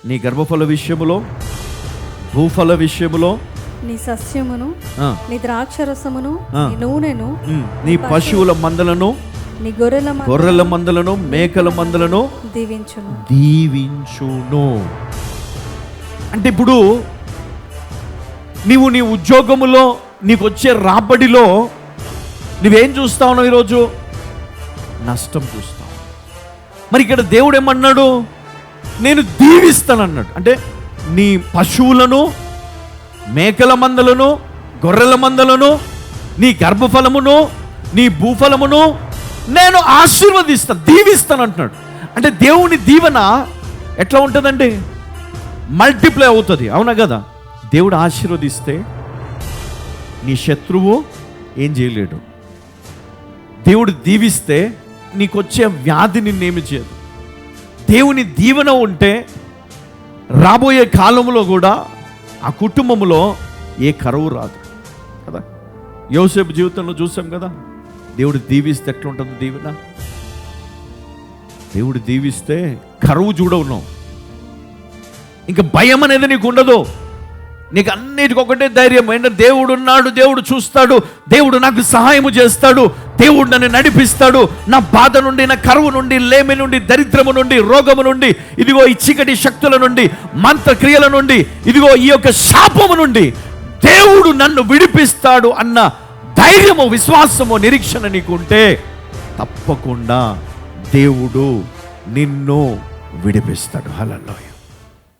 నీ గర్భఫల విషయములో, భూఫల విషయములో, నీ సస్యమును, నీ ద్రాక్షరసమును, నీ నూనెను, నీ పశువుల మందలను, నీ గొర్రెల మందలను, మేకల మందలను దీవించును. అంటే ఇప్పుడు నీవు నీ ఉద్యోగములో నీకు వచ్చే రాబడిలో నువ్వేం చూస్తా ఉన్నావు? ఈరోజు నష్టం చూస్తావు. మరి ఇక్కడ దేవుడు ఏమన్నాడు? నేను దీవిస్తానన్నాడు. అంటే నీ పశువులను, మేకల మందలను, గొర్రెల మందలను, నీ గర్భఫలమును, నీ భూఫలమును నేను ఆశీర్వదిస్తాను, దీవిస్తాను అంటున్నాడు. అంటే దేవుని దీవెన ఎట్లా ఉంటుందండి? మల్టిప్లై అవుతుంది, అవునా కదా? దేవుడు ఆశీర్వదిస్తే నీ శత్రువు ఏం చేయలేడు. దేవుడు దీవిస్తే నీకు వచ్చే వ్యాధి నిన్నేమి చేయదు. దేవుని దీవెన ఉంటే రాబోయే కాలంలో కూడా ఆ కుటుంబంలో ఏ కరువు రాదు కదా. యోసేపు జీవితంలో చూసాం కదా, దేవుడు దీవిస్తే ఎట్లుంటుంది దీవెన. దేవుడు దీవిస్తే కరువు చూడవును, ఇంకా భయం అనేది నీకు ఉండదు. నీకు అన్నిటికొకటే ధైర్యం. ఏంటంటే దేవుడు ఉన్నాడు, దేవుడు చూస్తాడు, దేవుడు నాకు సహాయము చేస్తాడు, దేవుడు నన్ను నడిపిస్తాడు. నా బాధ నుండి, నా కరువు నుండి, లేమి నుండి, దరిద్రము నుండి, రోగము నుండి, ఇదిగో ఈ చీకటి శక్తుల నుండి, మంత్రక్రియల నుండి, ఇదిగో ఈ యొక్క శాపము నుండి దేవుడు నన్ను విడిపిస్తాడు అన్న ధైర్యము, విశ్వాసము, నిరీక్షణ నీకు ఉంటే తప్పకుండా దేవుడు నిన్ను విడిపిస్తాడు. హల్లెలూయా.